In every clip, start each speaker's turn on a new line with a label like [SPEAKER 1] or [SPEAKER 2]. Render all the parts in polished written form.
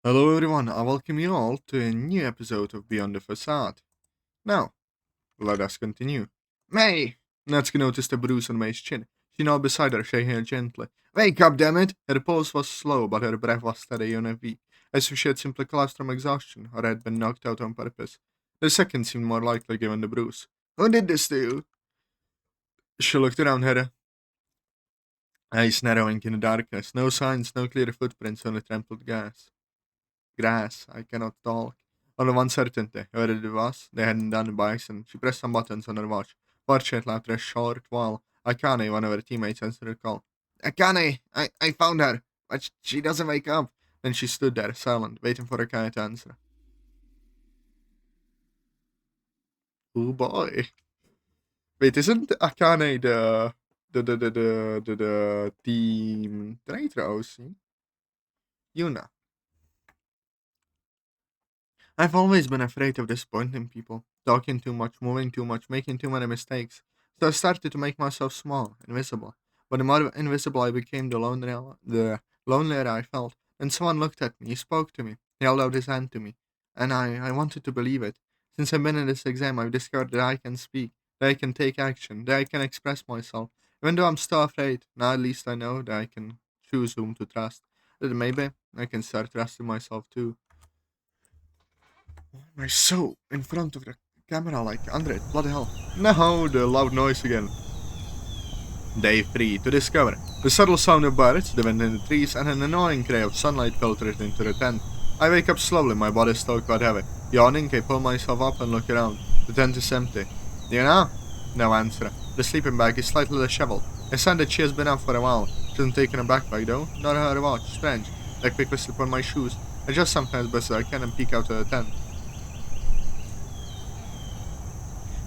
[SPEAKER 1] Hello everyone, I welcome you all to a new episode of Beyond the Facade. Now, let us continue. May! Natsuki noticed a bruise on May's chin. She knelt beside her, shaking her gently. Wake up, damn it! Her pulse was slow, but her breath was steady and weak, as if she had simply collapsed from exhaustion or had been knocked out on purpose. The second seemed more likely given the bruise. Who did this to you? She looked around her, eyes narrowing in the darkness. No signs, no clear footprints, only trampled grass. I cannot talk. Only one certainty, whoever it was, they hadn't done it by accident. She pressed some buttons on her watch. Fortunately, after a short while, Akane, one of her teammates, answered her call. Akane! I found her! But she doesn't wake up. Then she stood there, silent, waiting for Akane to answer. Oh boy. Wait, isn't Akane the team traitor OC? Yuna. I've always been afraid of disappointing people, talking too much, moving too much, making too many mistakes. So I started to make myself small, invisible. But the more invisible I became, the lonelier I felt. And someone looked at me, he spoke to me, he held out his hand to me. And I wanted to believe it. Since I've been in this exam, I've discovered that I can speak, that I can take action, that I can express myself. Even though I'm still afraid, now at least I know that I can choose whom to trust. That maybe I can start trusting myself too. Why am I so in front of the camera like Andre? Bloody hell. No, the loud noise again. Day 3 to discover. The subtle sound of birds, the wind in the trees, and an annoying ray of sunlight filtered into the tent. I wake up slowly, my body still quite heavy. Yawning, I pull myself up and look around. The tent is empty. You know? No answer. The sleeping bag is slightly disheveled. A sign that she has been up for a while. She hasn't taken a backpack though, nor her watch. Strange. I quickly slip on my shoes. I adjust something as best as I can and peek out of the tent.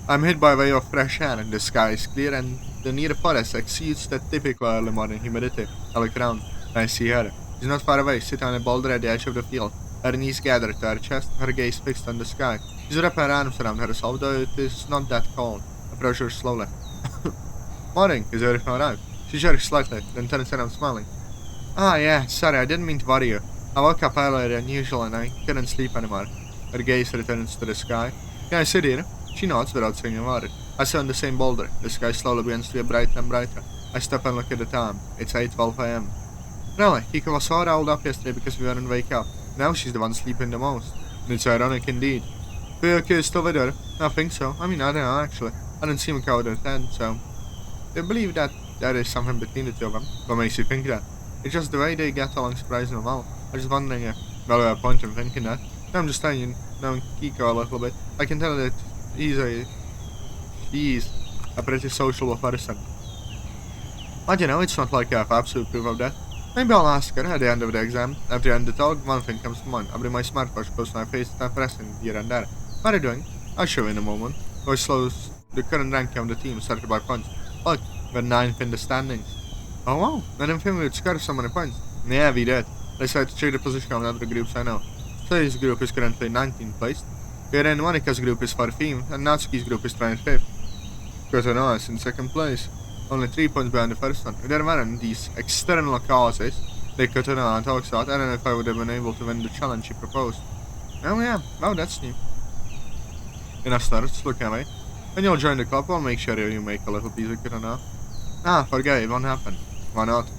[SPEAKER 1] I'm hit by a wave of fresh air, and the sky is clear, and the near forest exceeds the typical early morning humidity. I look around, and I see her. She's not far away, sitting on a boulder at the edge of the field. Her knees gathered to her chest, her gaze fixed on the sky. She's wrapping her arms around herself, though it is not that cold. I approach her slowly. Morning, is everything alright? She jerks slightly, then turns around smiling. Ah, yeah, sorry, I didn't mean to worry you. I woke up earlier than usual and I couldn't sleep anymore. Her gaze returns to the sky. Yeah, I sit here. She nods without saying a word. I sit on the same boulder. The sky slowly begins to get brighter and brighter. I stop and look at the time. It's 8:12 a.m. Really, Kiko was so riled up yesterday because we weren't wake up. Now she's the one sleeping the most. And it's ironic indeed. Fuyuki is still with her? I think so. I mean, I don't know actually. I didn't see him covered in tent, so... I believe that there is something between the two of them. What makes you think that? It's just the way they get along surprisingly well. I was just wondering if... Well, I point in thinking that. I'm just telling you, knowing Kiko a little bit. I can tell that she's a pretty sociable person. But you know, it's not like I have absolute proof of that. Maybe I'll ask her at the end of the exam. After I end the talk, one thing comes to mind. I bring my smartwatch close to my face and I'm pressing here and there. What are you doing? I'll show you in a moment. Voice slows. The current ranking of the team started by points. Look, we're 9th in the standings. Oh wow, I didn't think we would score so many points. Yeah, we did. I decided to check the position of the other groups I know. So his group is currently 19th placed. Yedrah and Monika's group is 14th, and Natsuki's group is 25th. Noaxyz is in 2nd place, only 3 points behind the first one. If there weren't these external causes, like Atazoth and Atazoth, I don't know if I would have been able to win the challenge he proposed. Oh yeah, wow, that's new. Ina starts looking away. When you'll join the club, I'll make sure you make a little piece of Kermit. Ah, forget it won't happen. Why not?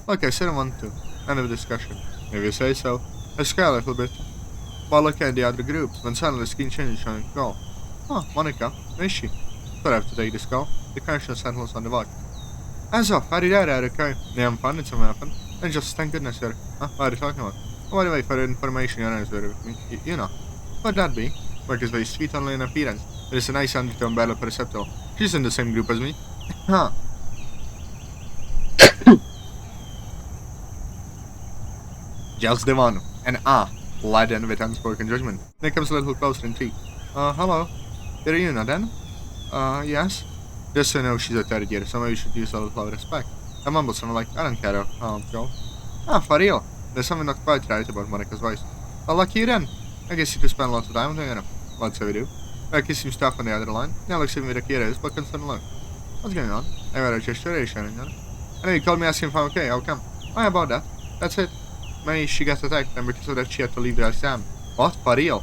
[SPEAKER 1] Look, I said I want to. End of discussion. If you say so. I scare a little bit. While looking at the other groups, when suddenly the screen changes showing a call. Oh, Monica, where is she? Thought I have to take this call. The correctional sentinel's on the watch. Atazoth, are you there, okay? Yeah, I'm fine, it's something happened. And just thank goodness, sir. Huh? What are you talking about? Oh, by the way, for information, your is with me. You know. What'd that be? Work is very sweet only in appearance. There is a nice undertone barely perceptible. She's in the same group as me. Huh. Just the one. And laden with unspoken judgment. Then comes a little closer and intrigued. Hello. Are you not then? Yes. Just so you know, she's a third year, so maybe you should use a little respect. I mumbled something like, I don't care how I'm go. Ah, for real. There's something not quite right about Monica's voice. Well, lucky you then. I guess you could spend a lot of time with her, you know. Let's say we do. Becky seems tough on the other line. Now looks at me with Akira is, but concerned look. What's going on? I got a gesture, shining on it. I know you called me asking if I'm okay, how come? Why about that? That's it. Maybe she got attacked and because of that she had to leave the exam. What? For real?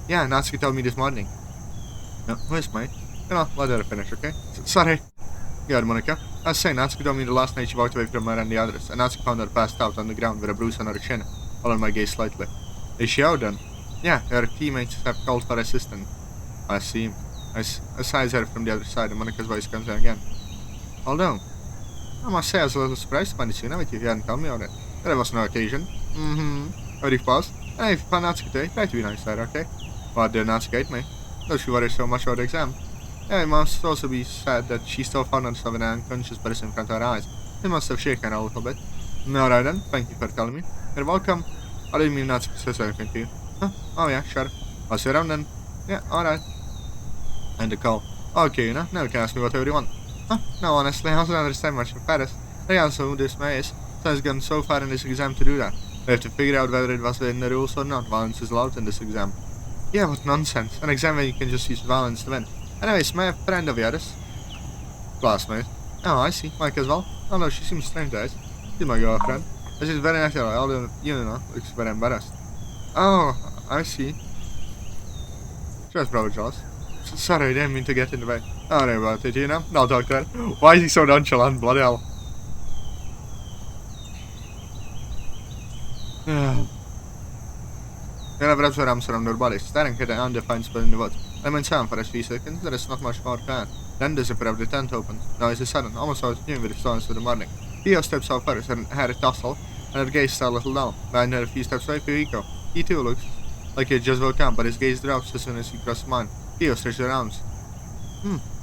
[SPEAKER 1] Yeah, Natsuki told me this morning. No, where's mate? You know, let her finish, okay? Sorry. Good, Monica. I was saying, Natsuki told me the last night she walked away from her and the others, and Natsuki found her passed out on the ground with a bruise on her chin, following my gaze slightly. Is she out then? Yeah, her teammates have called for assistance. I see. I size her from the other side, and Monica's voice comes in again. Hold on. I must say I was a little surprised by this with you. You hadn't told me on it. There was no occasion. Already paused. And if you find Natsuki today, try to be nice there, okay? What did Natsuki hate me? Though she worries so much about the exam. Yeah, it must also be said that she still found herself in an unconscious person in front of her eyes. It must have shaken her a little bit. Alright then, thank you for telling me. You're welcome. I didn't mean Natsuki says anything to you. Huh? Oh yeah, sure. I'll sit down then. Yeah, alright. End the call. Okay, you know, now you can ask me whatever you want. Huh? No, honestly, I don't understand much of Paris. I also who this may is. So I've gone so far in this exam to do that. We have to figure out whether it was within the rules or not. Violence is allowed in this exam. Yeah, what nonsense. An exam where you can just use violence to win. Anyways, my friend of yours. Classmate. Oh, I see. Mike as well. Oh no, she seems strange, guys. She's my girlfriend. She's very natural, although, you know, looks very embarrassed. Oh, I see. She was probably jealous. Sorry, I didn't mean to get in the way. Don't worry about it, you know? I'll talk to her. Why is he so nonchalant? Bloody hell. Hela wraps her arms around her body, staring at the undefined spot in the woods. I'm in sound for a few seconds, there is not much more planned. Then the zipper of the tent opens. Noise is sudden, almost out of tune with the stones of the morning. Theo steps out first, her hair tousled, and her gaze a little down. Behind her a few steps away, Fuyiko. He too looks like he just woke up, but his gaze drops as soon as he crosses mine. Theo stretches her arms.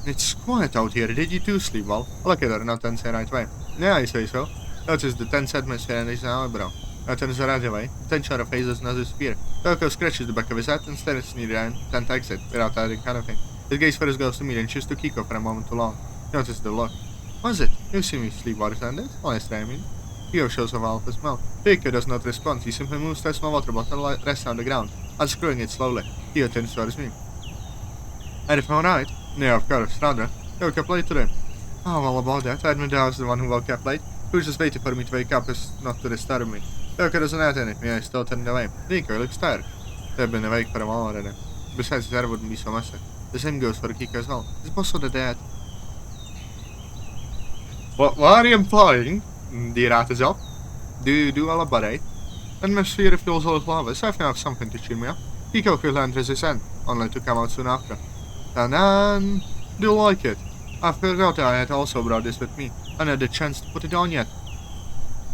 [SPEAKER 1] It's quiet out here. Did you too sleep well? Look at her, not tense the right way. Yeah, I say so. Notice the tense atmosphere and his eyebrow. Now turns her right away. The tension on her face does not disappear. Toko scratches the back of his head and stares near the tent exit without adding anything. His gaze first goes to me and chooses to Kiko for a moment too long. Notice the look. Was it? You see me sleep worse than this? Honestly, I mean. Kiko shows a valve as well. Kiko does not respond. He simply moves to a small water bottle and rests on the ground, unscrewing it slowly. Kiko turns towards me. Anything alright? Yeah, of course, rather. You woke up late today. Oh, well, about that. I admit I was the one who woke up late. He was just waiting for me to wake up as not to disturb me. Doki doesn't add anything, I still turned away. Kiko looks tired. They've been awake for a while already. Besides, his hair wouldn't be so messy. The same goes for Kiko as well. Is boss of the dead? What are you implying, dear Atazoth? Do you do elaborate? The atmosphere feels a little obvious. I think I have something to cheer me up. Kiko quickly enters his end, only to come out soon after. And do you like it? I forgot I had also brought this with me. I had the chance to put it on yet.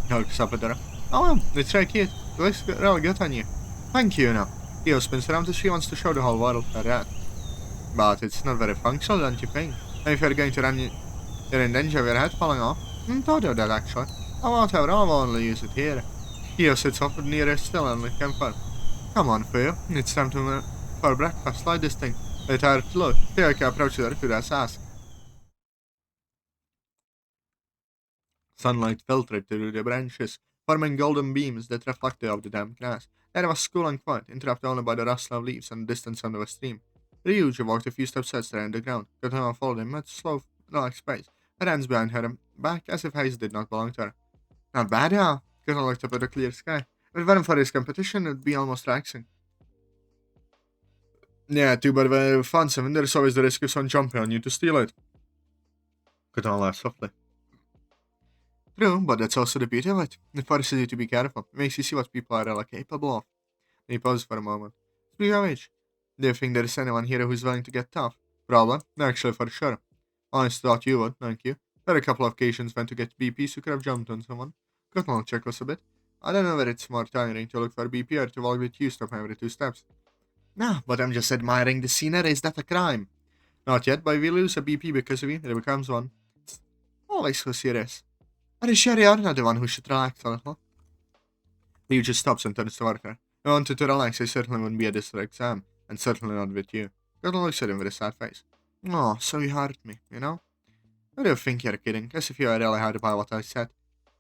[SPEAKER 1] He looks up at her. Oh well, it's very cute. It looks really good on you. Thank you, now. Theo spins around as she wants to show the whole world her hat. But it's not very functional, don't you think? And if you're going to run, you're in danger of your head falling off. Thought of that, actually. Oh, whatever, I'll only use it here. Theo sits up near her still and with comfort. Come on, Theo. It's time for breakfast. Like this thing. With her look, Theo approaches her to ask. Sunlight filtered through the branches, forming golden beams that reflected off the damp grass. There was cool and quiet, interrupted only by the rustle of leaves and the distant sound of a stream. Ryuji walked a few steps around the ground, got him and followed him at a slow, relaxed pace, her hands behind her back as if haze did not belong to her. Not bad, yeah. Kyoto looked up at the clear sky. If it weren't for this competition, it would be almost relaxing. Yeah, too bad when you found something, there's always the risk of someone jumping on you to steal it. Kyoto laughed softly. True, but that's also the beauty of it. It forces you to be careful. It makes you see what people are really capable of. He paused for a moment. Speaking of which, do you think there is anyone here who's willing to get tough? Problem? Actually, for sure. Honest thought you would, thank you. There are a couple of occasions when to get BPs who could have jumped on someone. Got on checklist a bit. I don't know whether it's more tiring to look for BP or to walk with you stop every 2 steps. No, but I'm just admiring the scenery. Is that a crime? Not yet, but if we lose a BP because of you, it becomes one. It's always so serious. Are you sure you're not the one who should relax a little? He just stops and turns toward her. If I wanted to relax, I certainly wouldn't be at this exam, and certainly not with you. Gordon looks at him with a sad face. Oh, so you hurt me, you know? I do think you're kidding, as if you were really hurt by what I said.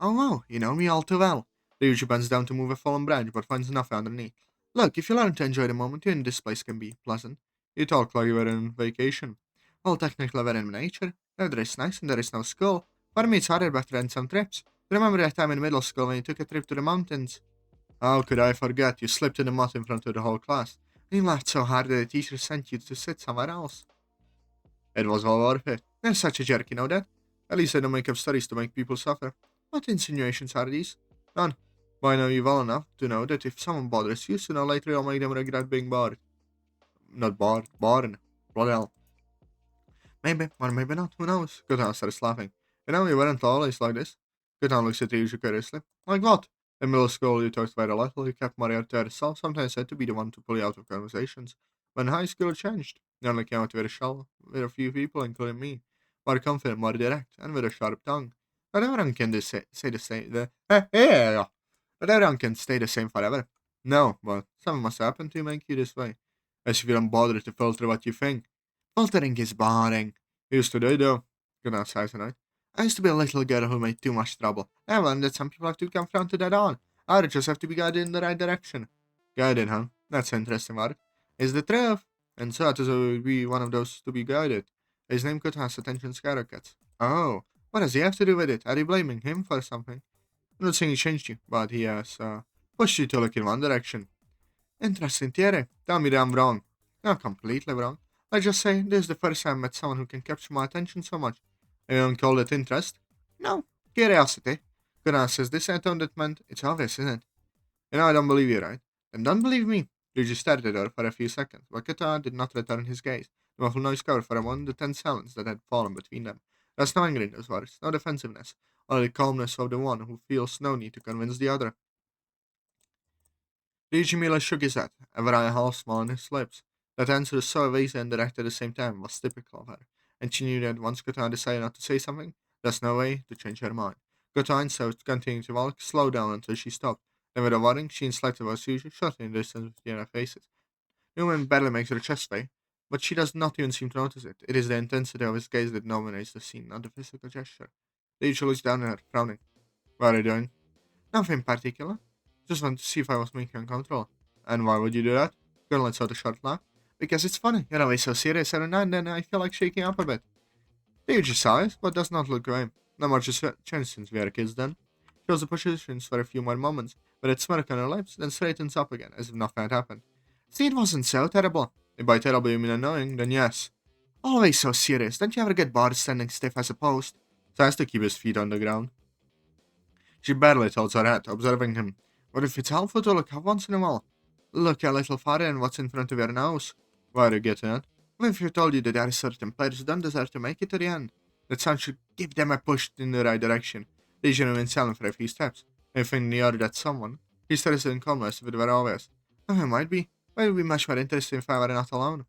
[SPEAKER 1] Oh no, you know me all too well. Ryuji bends down to move a fallen branch, but finds nothing underneath. Look, if you learn to enjoy the moment, even this place can be pleasant. You talk like you were on vacation. Well, technically we're in nature. Weather is nice and there is no school. For me, it's harder better than some trips. Remember that time in middle school when you took a trip to the mountains? How could I forget? You slipped in the mud in front of the whole class. And you laughed so hard that the teacher sent you to sit somewhere else. It was all worth it. You're such a jerk, you know that? At least I don't make up stories to make people suffer. What insinuations are these? None. But I know you well enough to know that if someone bothers you, sooner or later you'll make them regret being bothered. Not bored, born. Bloody hell. Maybe, or maybe not, who knows? Goodham starts laughing. You know, you weren't always like this. Goodham looks at you curiously. Like what? In middle school, you talked very little, you kept Maria to herself, sometimes had to be the one to pull you out of conversations. When high school changed, you only came out with a shell, with a few people, including me. More confident, more direct, and with a sharp tongue. Not everyone can say the same. Not everyone can stay the same forever. No, but something must happen to make you this way. As if you don't bother to filter what you think. Filtering is boring. Used to do it though. Good night, sighs tonight. I used to be a little girl who made too much trouble. I learned that some people have to be confronted head on. Others just have to be guided in the right direction. Guided, huh? That's an interesting word. Is the truth. And so Atazoth would be one of those to be guided. His name could have attention skyrockets. Oh, what does he have to do with it? Are you blaming him for something? I'm not saying he changed you, but he has pushed you to look in one direction. Interesting theory. Tell me that I'm wrong. Not completely wrong. Let's just say this is the first time I met someone who can capture my attention so much. I don't call it interest. No, curiosity. Good answers this I thought that meant it's obvious, isn't it? You know I don't believe you, right? Then don't believe me. Luigi stared at her for a few seconds, but Kata did not return his gaze. The muffled noise covered for a moment the tense silence that had fallen between them. There was no anger in those words, no defensiveness, only the calmness of the one who feels no need to convince the other. Luigi Miller shook his head, a very half smile on his lips. That answer was so evasive and direct at the same time was typical of her, and she knew that once Kata decided not to say something, there's no way to change her mind. Kata instead continued to walk, slowed down until she stopped. Then with a warning, she inflected as usual, shortening the distance between their faces. The woman barely makes her chest sway, but she does not even seem to notice it. It is the intensity of his gaze that dominates the scene, not the physical gesture. Luigi looks down at her, frowning. What are you doing? Nothing particular. Just want to see if I was making you uncomfortable. And why would you do that? Girl lets out a short laugh. Because it's funny. You're always so serious every now and then I feel like shaking up a bit. Luigi sighs, but does not look away. Not much has changed since we were kids then. She holds the positions for a few more moments, with a smirk on her lips, then straightens up again, as if nothing had happened. See, it wasn't so terrible. If by terrible you mean annoying, then yes. Always so serious. Don't you ever get bored standing stiff as a post? Tries to keep his feet on the ground. She barely tilts her head, observing him. What if it's helpful to look up once in a while? Look a little farther and what's in front of your nose. Why are you getting at? What if you told you that there are certain players who don't deserve to make it to the end? That sound should give them a push in the right direction. They should remain silent for a few steps. And think the other that someone. He stares in calmness if it were obvious. Oh, it might be. But it would be much more interesting if I were not alone.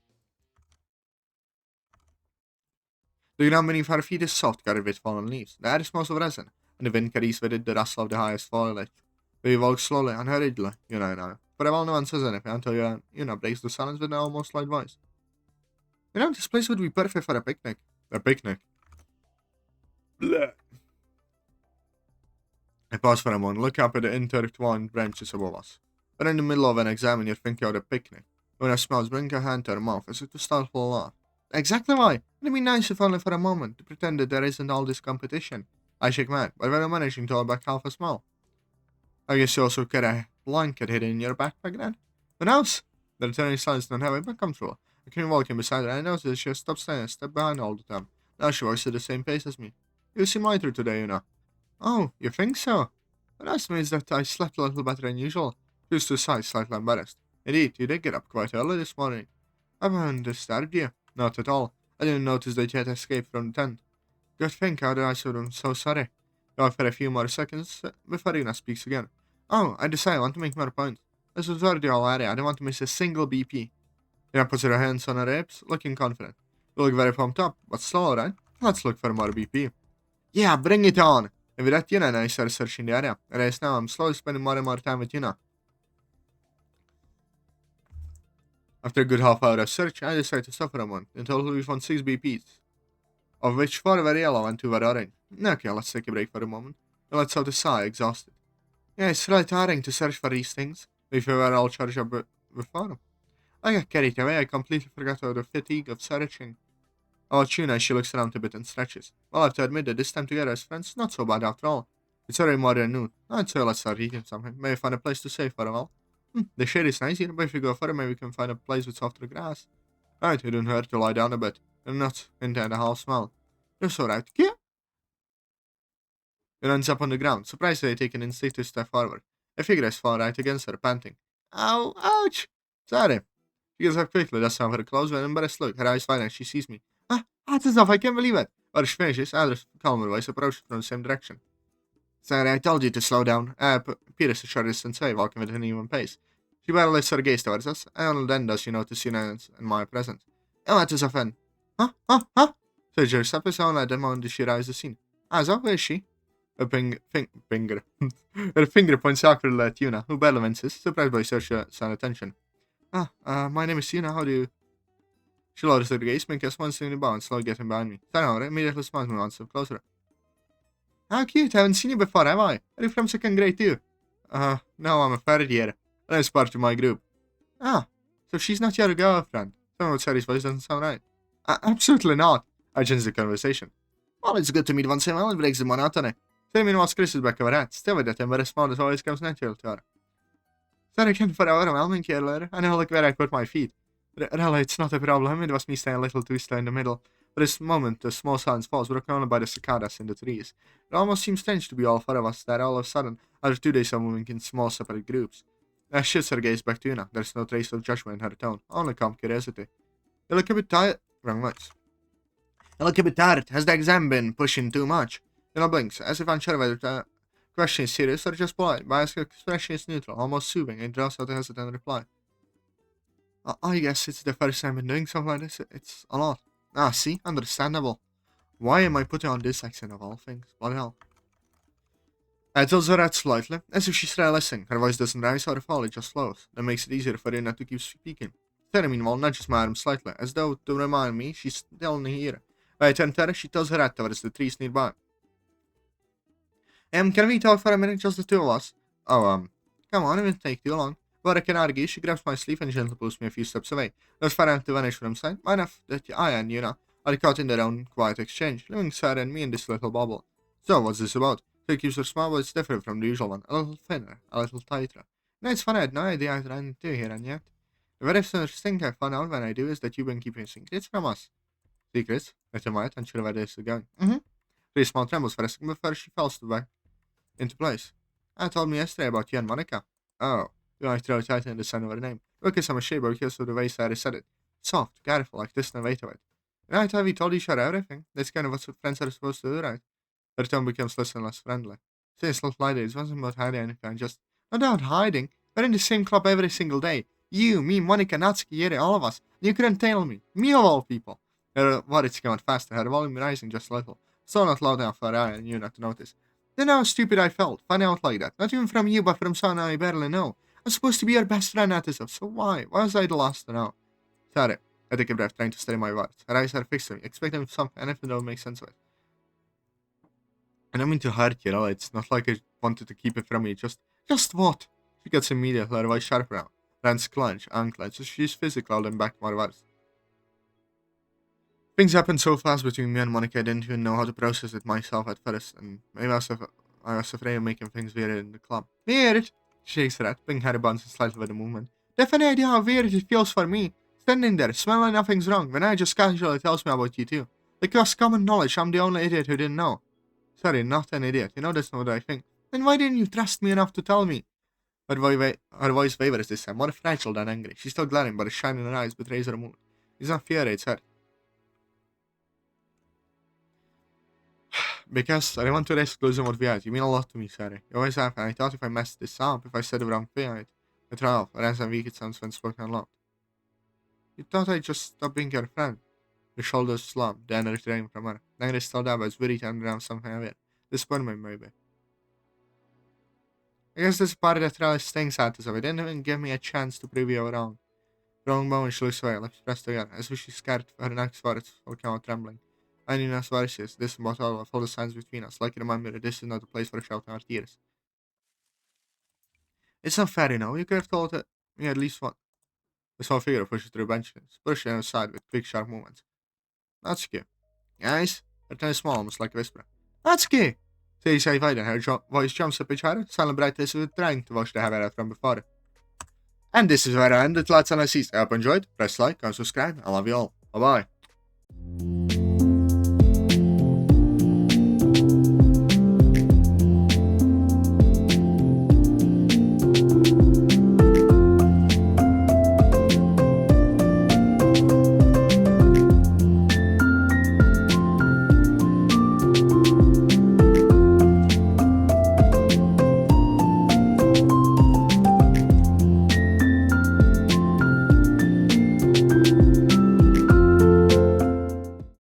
[SPEAKER 1] The ground beneath our feet is soft, covered with fallen leaves. The air smells of resin, and the wind carries with it the rustle of the highest foliage. We walk slowly and hurriedly, you know. But no one says anything until breaks the silence with an almost light voice. This place would be perfect for a picnic. A picnic? Bleh. I pause for a moment, look up at the intertwined branches above us. We're in the middle of an exam and you're thinking of a picnic. When her smells bring her hand to her mouth as if to startle a laugh. Exactly why. It'd be nice if only for a moment, to pretend that there isn't all this competition. I shake my head, but we're managing to hold back half a smile. I guess you also carry a blanket hidden in your backpack then? Who knows? The returning silence don't have it, but comfortable. I came walking beside her and I noticed that she has stopped standing a step behind all the time. Now she walks at the same pace as me. You seem lighter today, you know. Oh, you think so? What else means that I slept a little better than usual. She was to side, slightly embarrassed. Indeed, you did get up quite early this morning. I haven't disturbed you. Not at all. I didn't notice that you had escaped from the tent. Good thing, otherwise I'm so sorry. Go for a few more seconds before Rina speaks again. Oh, I decided I want to make more points. This was already all area. I don't want to miss a single BP. Rina puts her hands on her hips, looking confident. You look very pumped up, but slow, right? Let's look for more BP. Yeah, bring it on! And with that, Yuna and I started searching the area. And as now, I'm slowly spending more and more time with Yuna. After a good half hour of search, I decided to stop for a moment. In total, we found 6 BPs, of which 4 were yellow and 2 were orange. Okay, let's take a break for a moment. And let's out a sigh, exhausted. Yeah, it's really tiring to search for these things, if we were all charged up before them. I got carried away, I completely forgot about the fatigue of searching. Oh, Tuna, she looks around a bit and stretches. Well, I have to admit that this time together as friends, not so bad after all. It's already more than noon. I'd say let's start eating something. Maybe find a place to stay for a while. The shade is nice here, but if we go further, maybe we can find a place with softer grass. Right, it don't hurt to lie down a bit. And not into the whole smell. That's alright. Yeah. It ends up on the ground, surprisingly taking an instinctive step forward. I figure I fall right against her, panting. Ow! Ouch! Sorry. She gets up quickly, does some of her clothes, with an embarrassed look. Her eyes wide as she sees me. Atazoth, I can't believe it! Or she finishes, Adler's calmer voice approaches from the same direction. Sorry, I told you to slow down. Peter's a short distance away, walking with an even pace. She barely lifts her gaze towards us, and only then does she notice Yuna in my presence. Oh, Atazoth, and... Huh? So she steps on at the moment she arrives the scene. Azo, where is she? Her finger. Her finger points awkwardly at Yuna, who barely winces, surprised by such sudden attention. My name is Yuna, how do you... She lowers her gaze, making us one swing the bow and slowly getting behind me. Tanora immediately smiles me one step closer. How cute, I haven't seen you before, have I? Are you from second grade too? No, I'm a third year. That's part of my group. So she's not your girlfriend. Someone with Sarah's voice doesn't sound right. Absolutely not. I changed the conversation. Well, it's good to meet once in a while, it breaks the monotony. Same in what's Chris's back of her head. Still with that embarrassed smile that always comes natural to her. Sorry again for overwhelming you later. I know, look where I put my feet. Really, it's not a problem. It was me staying a little too still in the middle. But this moment, the small silence falls, broken only by the cicadas in the trees. It almost seems strange to be all four of us there all of a sudden, after 2 days of moving in small separate groups. I shifts her gaze back to Una. There's no trace of judgment in her tone, only calm curiosity. You look a bit tired. Wrong words. You look a bit tired. Has the exam been pushing too much? Una blinks, as if unsure whether the question is serious or just polite, but her expression is neutral, almost soothing, and draws out a hesitant reply. I guess it's the first time I'm doing something like this. It's a lot. See? Understandable. Why am I putting on this accent of all things? What the hell? I tilts her head slightly, as if she's listening. Her voice doesn't rise or fall, it just slows. That makes it easier for her not to keep speaking. Sarah, meanwhile, nudges my arm slightly, as though to remind me she's still here. When I turn to her, she tilts her head towards the trees nearby. Can we talk for a minute, just the two of us? Come on, it won't take too long. Before I can argue, she grabs my sleeve and gently pulls me a few steps away. Not far enough to vanish from sight, but enough that I and Yuna are caught in their own quiet exchange, leaving Sarah and me in this little bubble. So, what's this about? She keeps her smile, but it's different from the usual one. A little thinner, a little tighter. No, it's fun, I had no idea I was running to here, and yet... The very first thing I found out when I do is that you've been keeping secrets from us. Secrets? I tell my attention where this is going. Three small trembles for a second before she falls back into place. I told me yesterday about you and Monica. Oh. I throw tight in the sound of her name. Because I'm ashamed because of the way Sarah said it. Soft, careful, like this, no weight to it. Right, have we told each other everything? That's kind of what friends are supposed to do, right? Her tone becomes less and less friendly. Since little lady, it wasn't about hiding anything, just... Not about hiding. We're in the same club every single day. You, me, Monica, Natsuki, Yedrah, all of us. You couldn't tell me. Me of all people. Her words came out faster, her volume rising just a little. Still not loud enough for I and you not to notice. Then how stupid I felt, finding out like that. Not even from you, but from someone I barely know. I'm supposed to be your best friend, Atazoth, so why? Why was I the last to know? Sorry. I take a breath, trying to steady my words. Her eyes are fixed on me, expecting something, and if they don't make sense of it. I don't mean to hurt you, know, it's not like I wanted to keep it from you, just what? She gets immediately, her voice sharp now. Hands clench, unclench, so she's physically holding back my words. Things happened so fast between me and Monica, I didn't even know how to process it myself at first, and maybe I was afraid of making things weird in the club. Weird? She shakes her head, pink hair bounces slightly with the movement. They have any idea how weird it feels for me. Standing there, smelling nothing's wrong, when I just casually tells me about you too. Like it was common knowledge, I'm the only idiot who didn't know. Sorry, not an idiot, you know that's not what I think. Then why didn't you trust me enough to tell me? Her voice wavers this time, more fragile than angry. She's still glaring, but a shine in her eyes betrays her mood. It's not fear, it's hurt. Because I want to exclusive what we had. You mean a lot to me, Sarah. You always have, and I thought if I messed this up, if I said the wrong thing, I'd try off. Or as I'm weak, it sounds when spoken aloud. You thought I'd just stop being your friend. The shoulders slumped, the energy drained from her. Anger is still there, but it's very turned around something of it. Disappointment, maybe. I guess this part that really stings at us. It didn't even give me a chance to prove you wrong. Wrong moment, she looks away, lips pressed together, as if she's scared her next words will come out trembling. I knew not what she is. This about all the signs between us, like a reminder that this is not the place for shouting our tears. It's not fair, you know. You could have told me at least one. The small figure pushes through benches, pushing her aside with quick, sharp movements. Natsuki. Guys? Her tone is small, almost like a whisper. Natsuki! Stay safe, Aiden. Her voice jumps up each other, celebrate this with trying to wash the heaven out from before. And this is where I end it, lads and lassies. I hope you enjoyed. Press like and subscribe. I love you all. Bye bye.